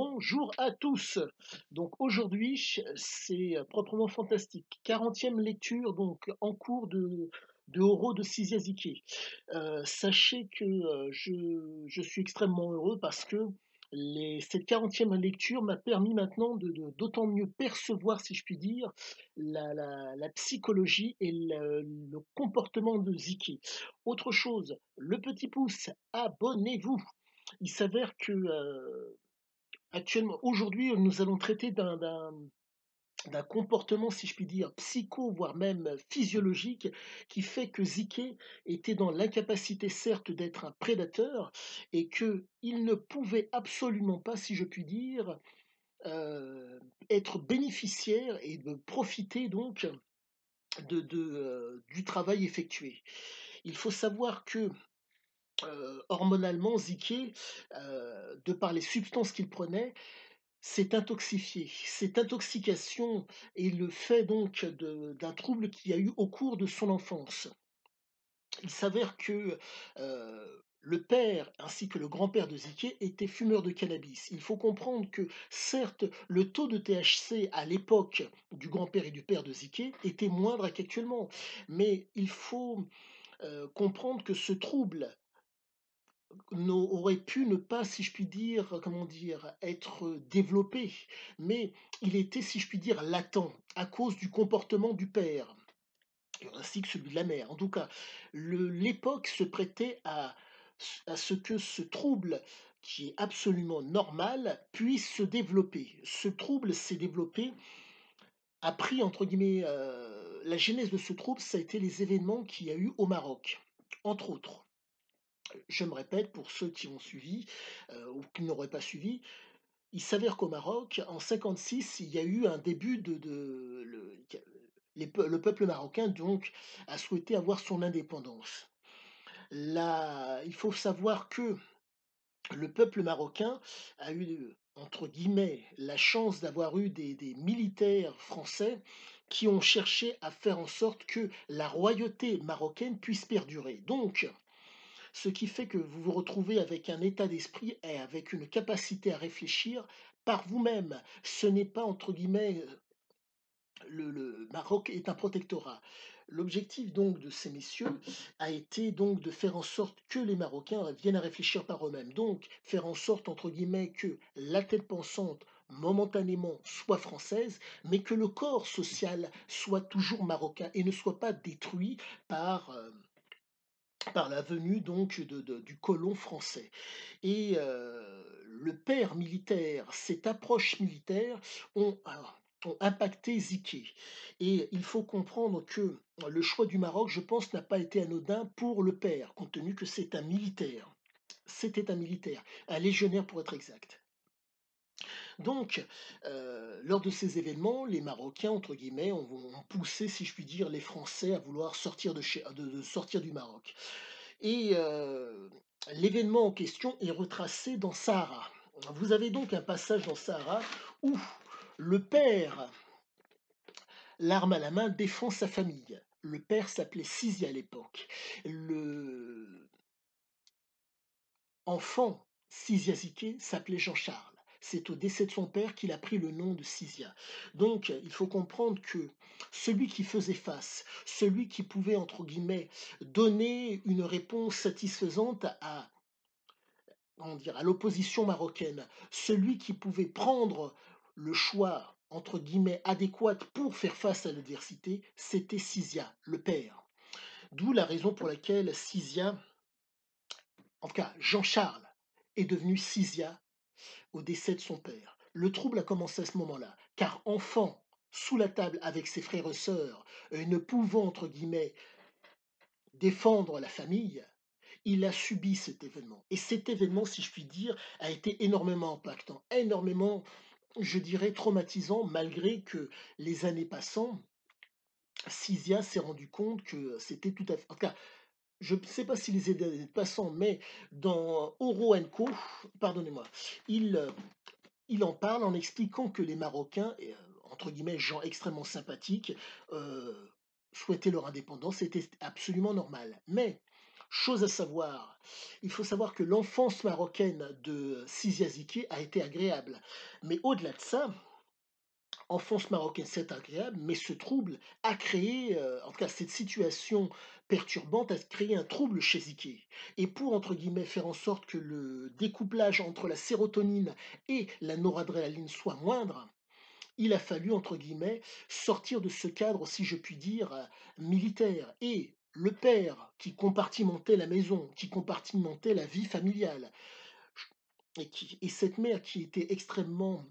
Bonjour à tous. Donc aujourd'hui, c'est proprement fantastique. 40e lecture donc en cours de Horo de Sizia Ziquet. Sachez que je suis extrêmement heureux parce que cette 40e lecture m'a permis maintenant d'autant mieux percevoir, si je puis dire, la psychologie et le comportement de Ziquet. Autre chose, le petit pouce, abonnez-vous. Il s'avère que actuellement, aujourd'hui, nous allons traiter d'un comportement, si je puis dire, psycho, voire même physiologique, qui fait que Ziquet était dans l'incapacité, certes, d'être un prédateur, et qu'il ne pouvait absolument pas, si je puis dire, être bénéficiaire et de profiter donc du travail effectué. Il faut savoir que hormonalement, Ziquet, de par les substances qu'il prenait, s'est intoxifié. Cette intoxication est le fait donc d'un trouble qu'il y a eu au cours de son enfance. Il s'avère que le père ainsi que le grand-père de Ziquet étaient fumeurs de cannabis. Il faut comprendre que certes, le taux de THC à l'époque du grand-père et du père de Ziquet était moindre qu'actuellement, mais il faut comprendre que ce trouble aurait pu ne pas, si je puis dire, comment dire, être développé, mais il était, si je puis dire, latent à cause du comportement du père, ainsi que celui de la mère. En tout cas, l'époque se prêtait à ce que ce trouble, qui est absolument normal, puisse se développer. Ce trouble s'est développé, a pris, entre guillemets, la genèse de ce trouble, ça a été les événements qu'il y a eu au Maroc, entre autres. Je me répète pour ceux qui ont suivi ou qui n'auraient pas suivi, il s'avère qu'au Maroc, en 56, il y a eu un début le peuple marocain donc a souhaité avoir son indépendance. Il faut savoir que le peuple marocain a eu entre guillemets la chance d'avoir eu des militaires français qui ont cherché à faire en sorte que la royauté marocaine puisse perdurer. Donc, ce qui fait que vous vous retrouvez avec un état d'esprit et avec une capacité à réfléchir par vous-même. Ce n'est pas, entre guillemets, le Maroc est un protectorat. L'objectif donc de ces messieurs a été donc de faire en sorte que les Marocains viennent à réfléchir par eux-mêmes. Donc faire en sorte, entre guillemets, que la tête pensante momentanément soit française, mais que le corps social soit toujours marocain et ne soit pas détruit par par la venue donc du colon français. Et le père militaire, cette approche militaire ont impacté Ziquet. Et il faut comprendre que le choix du Maroc, je pense, n'a pas été anodin pour le père, compte tenu que c'est un militaire. C'était un légionnaire pour être exact. Donc, lors de ces événements, les Marocains, entre guillemets, ont poussé, si je puis dire, les Français à vouloir sortir de sortir du Maroc. Et l'événement en question est retracé dans Sahara. Vous avez donc un passage dans Sahara où le père, l'arme à la main, défend sa famille. Le père s'appelait Sisi à l'époque. Le enfant Sizia Ziquet s'appelait Jean-Charles. C'est au décès de son père qu'il a pris le nom de Sizia. Donc, il faut comprendre que celui qui faisait face, celui qui pouvait, entre guillemets, donner une réponse satisfaisante comment dire, à l'opposition marocaine, celui qui pouvait prendre le choix entre guillemets adéquat pour faire face à l'adversité, c'était Sizia, le père. D'où la raison pour laquelle Sizia, en tout cas Jean-Charles, est devenu Sizia au décès de son père. Le trouble a commencé à ce moment-là, car enfant, sous la table avec ses frères et sœurs, ne pouvant, entre guillemets, défendre la famille, il a subi cet événement. Et cet événement, si je puis dire, a été énormément impactant, énormément, je dirais, traumatisant, malgré que les années passant, Sizia s'est rendu compte que c'était tout à fait... En tout cas, je ne sais pas si les années passant, mais dans Oro Co, pardonnez-moi, il, euh, il en parle en expliquant que les Marocains, et, entre guillemets, gens extrêmement sympathiques, souhaitaient leur indépendance, c'était absolument normal. Mais Chose à savoir, il faut savoir que l'enfance marocaine de Sizia Ziki a été agréable. Mais au-delà de ça, enfance marocaine, c'est agréable, mais ce trouble a créé, en tout cas cette situation perturbante a créé un trouble chez Ziki. Et pour, entre guillemets, faire en sorte que le découplage entre la sérotonine et la noradrénaline soit moindre, il a fallu, entre guillemets, sortir de ce cadre, si je puis dire, militaire. Et le père qui compartimentait la maison, qui compartimentait la vie familiale, et cette mère qui était extrêmement,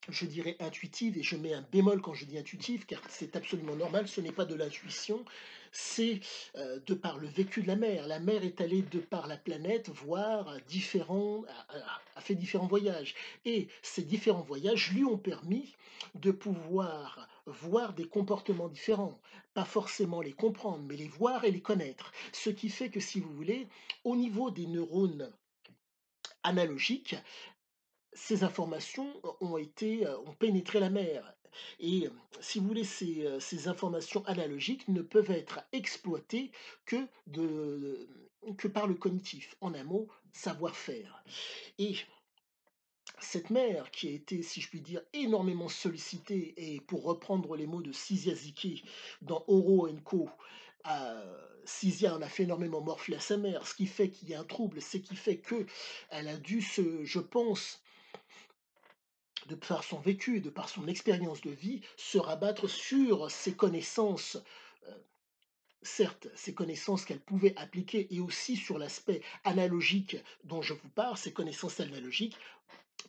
je dirais, intuitive, et je mets un bémol quand je dis intuitive, car c'est absolument normal, ce n'est pas de l'intuition, c'est de par le vécu de la mère. La mère est allée de par la planète voir différents, a fait différents voyages. Et ces différents voyages lui ont permis de pouvoir voir des comportements différents. Pas forcément les comprendre, mais les voir et les connaître. Ce qui fait que, si vous voulez, au niveau des neurones analogiques, ces informations ont pénétré la mer. Et si vous voulez, ces informations analogiques ne peuvent être exploitées que par le cognitif. En un mot, savoir-faire. Et cette mer qui a été, si je puis dire, énormément sollicitée, et pour reprendre les mots de Sizia Ziki dans Oro Co, Sizia en a fait énormément morfler à sa mère, ce qui fait qu'il y a un trouble, c'est qui fait que elle a dû je pense, de par son vécu et de par son expérience de vie, se rabattre sur ses connaissances, certes, ses connaissances qu'elle pouvait appliquer, et aussi sur l'aspect analogique dont je vous parle, ses connaissances analogiques,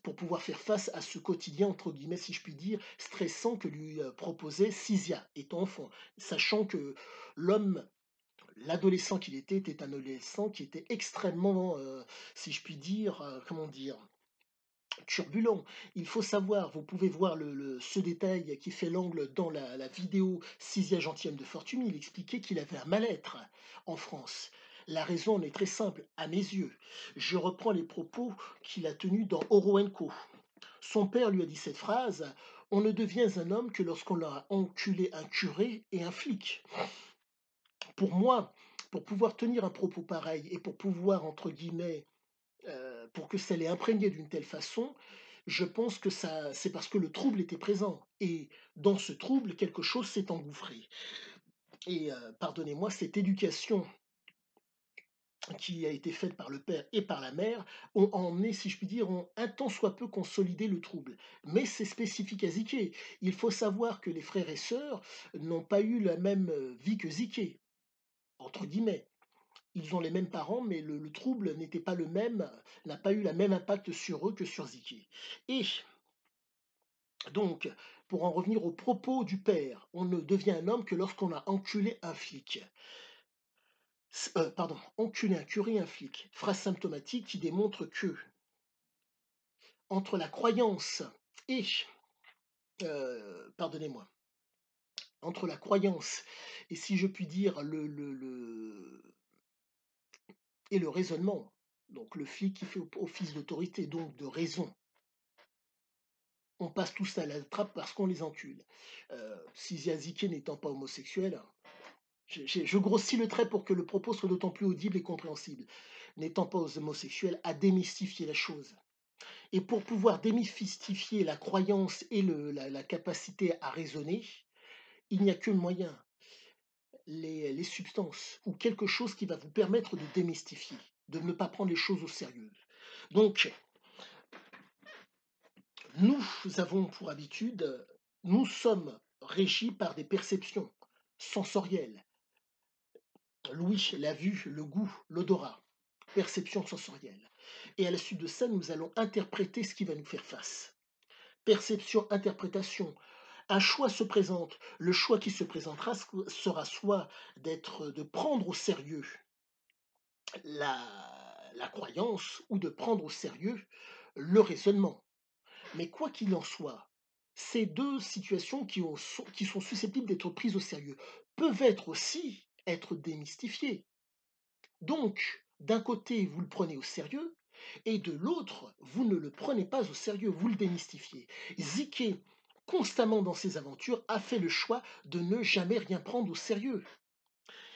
pour pouvoir faire face à ce quotidien, entre guillemets, si je puis dire, stressant que lui proposait Sizia, étant enfant, sachant que l'homme, l'adolescent qu'il était un adolescent qui était extrêmement, si je puis dire, comment dire, turbulent. Il faut savoir, vous pouvez voir ce détail qui fait l'angle dans la vidéo Sixième Gentilhomme de Fortuny, il expliquait qu'il avait un mal-être en France. La raison en est très simple, à mes yeux. Je reprends les propos qu'il a tenus dans Oro Co. Son père lui a dit cette phrase: on ne devient un homme que lorsqu'on a enculé un curé et un flic. Pour moi, pour pouvoir tenir un propos pareil et pour pouvoir, entre guillemets, pour que ça l'ait imprégné d'une telle façon, je pense que c'est parce que le trouble était présent. Et dans ce trouble, quelque chose s'est engouffré. Et pardonnez-moi, cette éducation qui a été faite par le père et par la mère ont emmené, si je puis dire, ont un tant soit peu consolidé le trouble. Mais c'est spécifique à Ziké. Il faut savoir que les frères et sœurs n'ont pas eu la même vie que Ziké, entre guillemets. Ils ont les mêmes parents, mais le trouble n'était pas le même, n'a pas eu le même impact sur eux que sur Ziki. Et donc, pour en revenir aux propos du père, on ne devient un homme que lorsqu'on a enculé un flic. Pardon, enculé un curé et un flic. Phrase symptomatique qui démontre que, entre la croyance et, pardonnez-moi, entre la croyance et, si je puis dire, et le raisonnement, donc le flic qui fait office d'autorité, donc de raison, on passe tous à la trappe parce qu'on les encule. Sizia Ziki n'étant pas homosexuel, je grossis le trait pour que le propos soit d'autant plus audible et compréhensible. N'étant pas homosexuel, à démystifier la chose. Et pour pouvoir démystifier la croyance et la capacité à raisonner, il n'y a qu'un moyen, les substances, ou quelque chose qui va vous permettre de démystifier, de ne pas prendre les choses au sérieux. Donc, nous avons pour habitude, nous sommes régis par des perceptions sensorielles. L'ouïe, la vue, le goût, l'odorat, perception sensorielle. Et à la suite de ça, nous allons interpréter ce qui va nous faire face. Perception, interprétation. Un choix se présente. Le choix qui se présentera sera soit de prendre au sérieux la croyance, ou de prendre au sérieux le raisonnement. Mais quoi qu'il en soit, ces deux situations qui sont susceptibles d'être prises au sérieux peuvent être démystifiées. Donc, d'un côté, vous le prenez au sérieux, et de l'autre, vous ne le prenez pas au sérieux, vous le démystifiez. Ziké, constamment dans ses aventures, a fait le choix de ne jamais rien prendre au sérieux.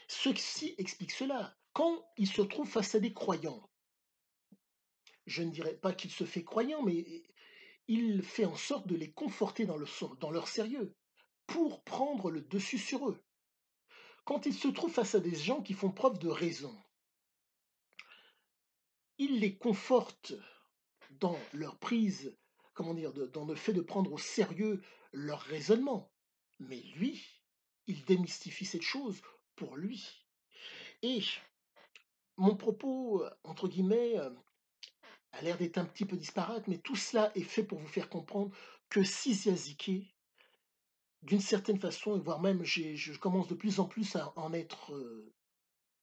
Ceci explique cela. Quand il se trouve face à des croyants, je ne dirais pas qu'il se fait croyant, mais il fait en sorte de les conforter dans leur sérieux, pour prendre le dessus sur eux. Quand il se trouve face à des gens qui font preuve de raison, il les conforte dans leur prise, comment dire, dans le fait de prendre au sérieux leur raisonnement. Mais lui, il démystifie cette chose pour lui. Et mon propos, entre guillemets, a l'air d'être un petit peu disparate, mais tout cela est fait pour vous faire comprendre que Sizia Ziquet, d'une certaine façon, et voire même je commence de plus en plus à en être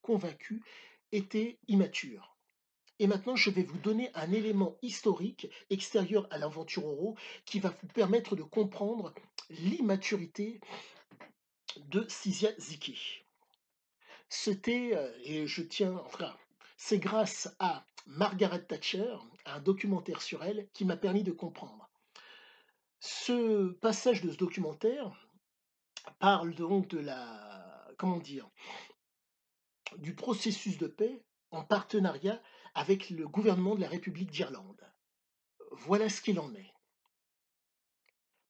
convaincu, était immature. Et maintenant, je vais vous donner un élément historique extérieur à l'aventure Oro qui va vous permettre de comprendre l'immaturité de Sizia Ziki. C'était, et je tiens, enfin, c'est grâce à Margaret Thatcher, un documentaire sur elle, qui m'a permis de comprendre. Ce passage de ce documentaire parle donc de la, comment dire, du processus de paix en partenariat avec le gouvernement de la République d'Irlande. Voilà ce qu'il en est.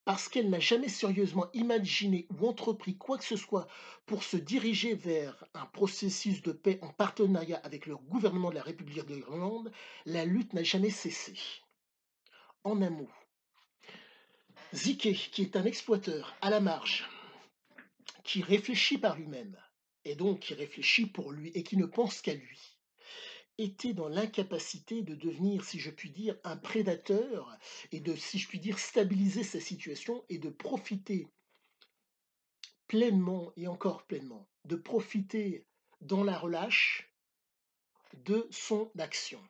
Parce qu'elle n'a jamais sérieusement imaginé ou entrepris quoi que ce soit pour se diriger vers un processus de paix en partenariat avec le gouvernement de la République d'Irlande, la lutte n'a jamais cessé. En un mot, Zike, qui est un exploiteur à la marge, qui réfléchit par lui-même, et donc qui réfléchit pour lui et qui ne pense qu'à lui, était dans l'incapacité de devenir, si je puis dire, un prédateur et de, si je puis dire, stabiliser sa situation et de profiter pleinement et encore pleinement, de profiter dans la relâche de son action.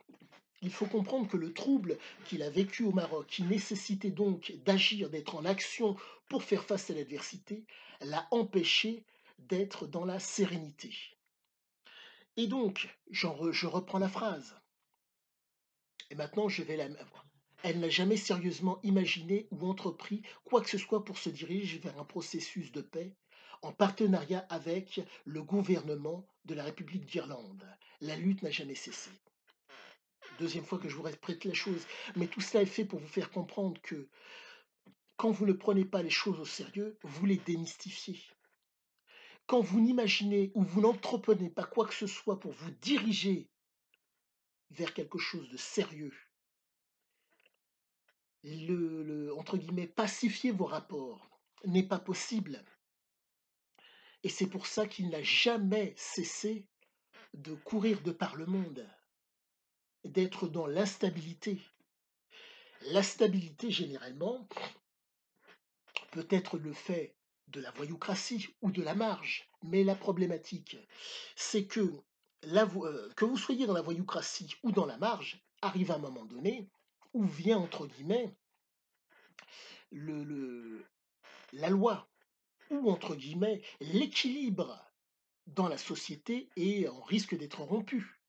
Il faut comprendre que le trouble qu'il a vécu au Maroc, qui nécessitait donc d'agir, d'être en action pour faire face à l'adversité, l'a empêché d'être dans la sérénité. Et donc, je reprends la phrase, et maintenant je vais la... Elle n'a jamais sérieusement imaginé ou entrepris quoi que ce soit pour se diriger vers un processus de paix en partenariat avec le gouvernement de la République d'Irlande. La lutte n'a jamais cessé. Deuxième fois que je vous répète la chose, mais tout cela est fait pour vous faire comprendre que quand vous ne prenez pas les choses au sérieux, vous les démystifiez. Quand vous n'imaginez ou vous n'entreprenez pas quoi que ce soit pour vous diriger vers quelque chose de sérieux, entre guillemets, pacifier vos rapports n'est pas possible. Et c'est pour ça qu'il n'a jamais cessé de courir de par le monde, d'être dans l'instabilité. La stabilité, généralement, peut être le fait de la voyoucratie ou de la marge, mais la problématique, c'est que que vous soyez dans la voyoucratie ou dans la marge, arrive un moment donné où vient, entre guillemets, le, le- la loi, ou, entre guillemets, l'équilibre dans la société est en risque d'être rompu.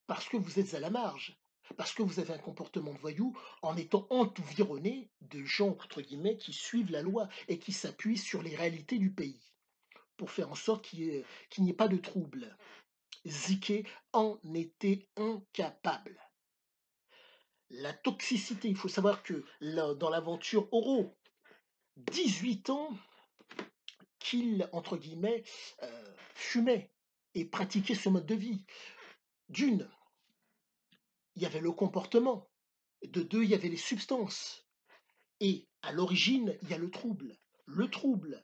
Parce que vous êtes à la marge, parce que vous avez un comportement de voyou en étant environné de gens, entre guillemets, qui suivent la loi et qui s'appuient sur les réalités du pays pour faire en sorte qu'il n'y ait pas de trouble. Ziké en était incapable. La toxicité, il faut savoir que dans l'aventure Oro, 18 ans qu'il, entre guillemets, fumait et pratiquait ce mode de vie. D'une, il y avait le comportement. De deux, il y avait les substances. Et à l'origine, il y a le trouble. Le trouble,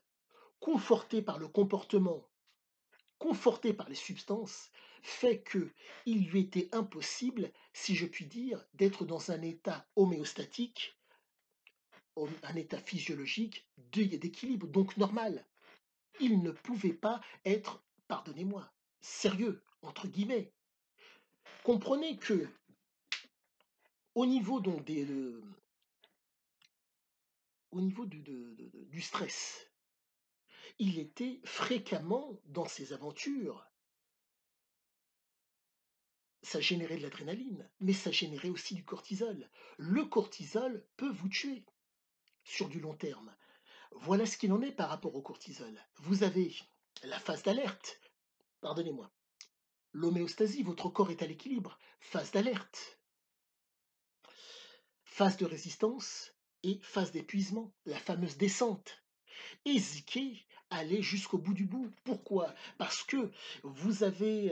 conforté par le comportement, conforté par les substances, fait que il lui était impossible, si je puis dire, d'être dans un état homéostatique, un état physiologique d'équilibre, donc normal. Il ne pouvait pas être, pardonnez-moi, sérieux, entre guillemets. Comprenez que au niveau donc au niveau du stress, il était fréquemment dans ses aventures. Ça générait de l'adrénaline, mais ça générait aussi du cortisol. Le cortisol peut vous tuer sur du long terme. Voilà ce qu'il en est par rapport au cortisol. Vous avez la phase d'alerte, pardonnez-moi, L'homéostasie, votre corps est à l'équilibre. Phase d'alerte, phase de résistance et phase d'épuisement, la fameuse descente. Et Ziquet allait jusqu'au bout du bout. Pourquoi? Parce que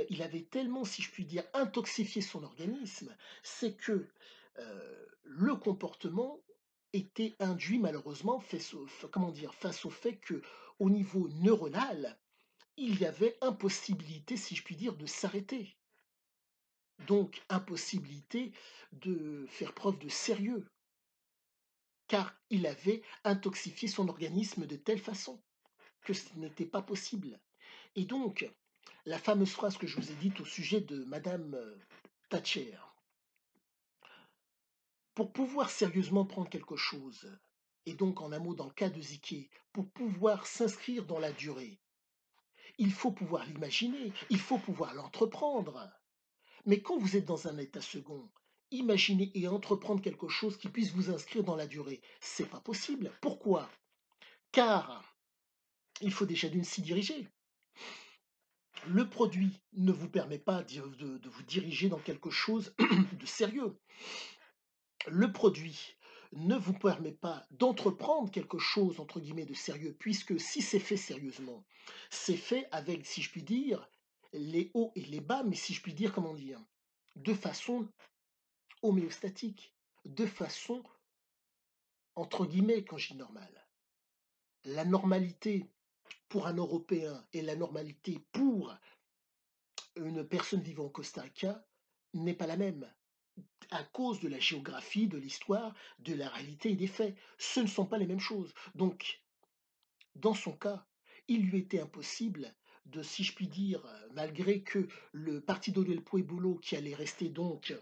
il avait tellement, si je puis dire, intoxifié son organisme, c'est que le comportement était induit malheureusement comment dire, face au fait que au niveau neuronal, il y avait impossibilité, si je puis dire, de s'arrêter. Donc impossibilité de faire preuve de sérieux, car il avait intoxifié son organisme de telle façon que ce n'était pas possible. Et donc, la fameuse phrase que je vous ai dite au sujet de Madame Thatcher, pour pouvoir sérieusement prendre quelque chose, et donc en un mot dans le cas de Ziquet, pour pouvoir s'inscrire dans la durée, il faut pouvoir l'imaginer, il faut pouvoir l'entreprendre. Mais quand vous êtes dans un état second, imaginer et entreprendre quelque chose qui puisse vous inscrire dans la durée, c'est pas possible. Pourquoi? Car il faut déjà d'une s'y diriger. Le produit ne vous permet pas de vous diriger dans quelque chose de sérieux. Le produit ne vous permet pas d'entreprendre quelque chose, entre guillemets, de sérieux, puisque si c'est fait sérieusement, c'est fait avec, si je puis dire, les hauts et les bas, mais si je puis dire, comment dire, de façon homéostatique, de façon, entre guillemets, quand je dis normale. La normalité pour un Européen et la normalité pour une personne vivant au Costa Rica n'est pas la même, à cause de la géographie, de l'histoire, de la réalité et des faits. Ce ne sont pas les mêmes choses. Donc, dans son cas, il lui était impossible de, si je puis dire, malgré que le Partido del Pueblo, qui allait rester donc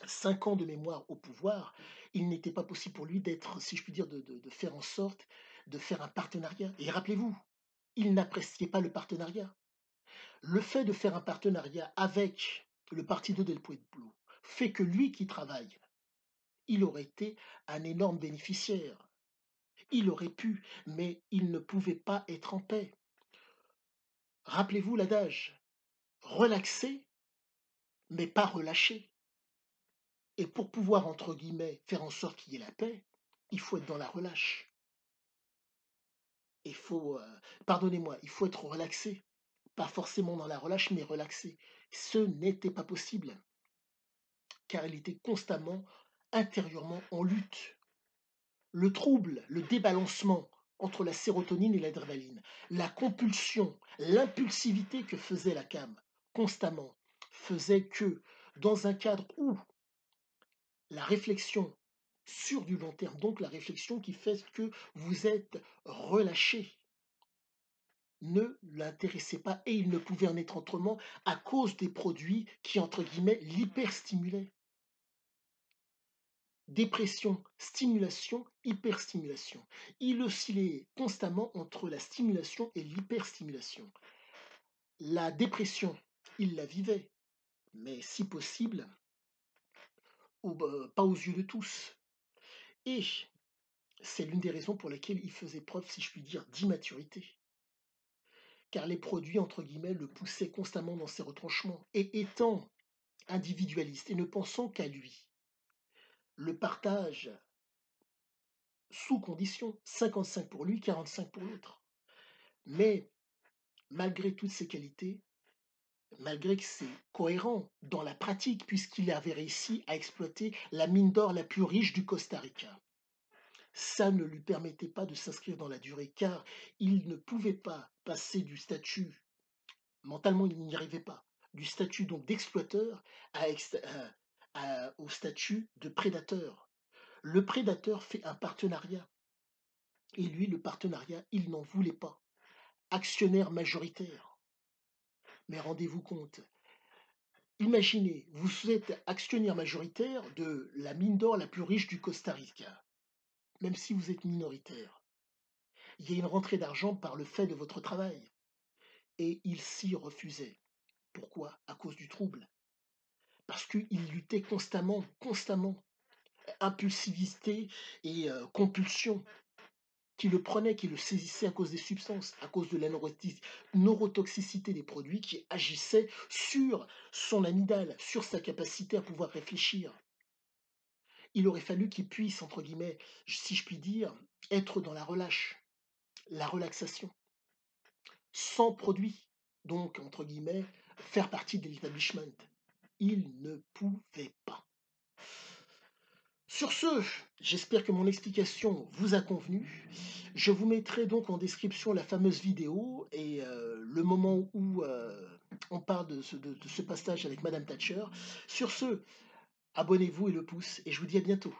5 ans de mémoire au pouvoir, il n'était pas possible pour lui d'être, si je puis dire, de faire en sorte de faire un partenariat. Et rappelez-vous, il n'appréciait pas le partenariat. Le fait de faire un partenariat avec le Partido del Pueblo fait que lui qui travaille, il aurait été un énorme bénéficiaire. Il aurait pu, mais il ne pouvait pas être en paix. Rappelez-vous l'adage, relaxer, mais pas relâcher. Et pour pouvoir, entre guillemets, faire en sorte qu'il y ait la paix, il faut être dans la relâche. Il faut, pardonnez-moi, il faut être relaxé. Pas forcément dans la relâche, mais relaxé. Ce n'était pas possible, car il était constamment, intérieurement, en lutte. Le trouble, le débalancement entre la sérotonine et l'adrénaline, la compulsion, l'impulsivité que faisait la cam constamment, faisait que, dans un cadre où la réflexion sur du long terme, donc la réflexion qui fait que vous êtes relâché, ne l'intéressait pas et il ne pouvait en être autrement à cause des produits qui, entre guillemets, l'hyperstimulaient. Dépression, stimulation, hyperstimulation. Il oscillait constamment entre la stimulation et l'hyperstimulation. La dépression, il la vivait, mais si possible, pas aux yeux de tous. Et c'est l'une des raisons pour lesquelles il faisait preuve, si je puis dire, d'immaturité. Car les produits, entre guillemets, le poussaient constamment dans ses retranchements. Et étant individualiste et ne pensant qu'à lui, le partage sous condition, 55 pour lui, 45 pour l'autre. Mais malgré toutes ces qualités, malgré que c'est cohérent dans la pratique, puisqu'il avait réussi à exploiter la mine d'or la plus riche du Costa Rica, ça ne lui permettait pas de s'inscrire dans la durée, car il ne pouvait pas passer du statut, mentalement il n'y arrivait pas, du statut donc d'exploiteur au statut de prédateur. Le prédateur fait un partenariat, et lui, le partenariat, il n'en voulait pas. Actionnaire majoritaire. Mais rendez-vous compte, imaginez, vous êtes actionnaire majoritaire de la mine d'or la plus riche du Costa Rica, même si vous êtes minoritaire. Il y a une rentrée d'argent par le fait de votre travail. Et il s'y refusait. Pourquoi? À cause du trouble. Parce qu'il luttait constamment, constamment. Impulsivité et compulsion. qui le prenait, qui le saisissait à cause des substances, à cause de la neurotoxicité des produits qui agissaient sur son amygdale, sur sa capacité à pouvoir réfléchir. Il aurait fallu qu'il puisse, entre guillemets, si je puis dire, être dans la relâche, la relaxation, sans produit, donc, entre guillemets, faire partie de l'establishment. Il ne pouvait pas. Sur ce, j'espère que mon explication vous a convenu. Je vous mettrai donc en description la fameuse vidéo et le moment où on parle de ce passage avec Madame Thatcher. Sur ce, abonnez-vous et le pouce, et je vous dis à bientôt.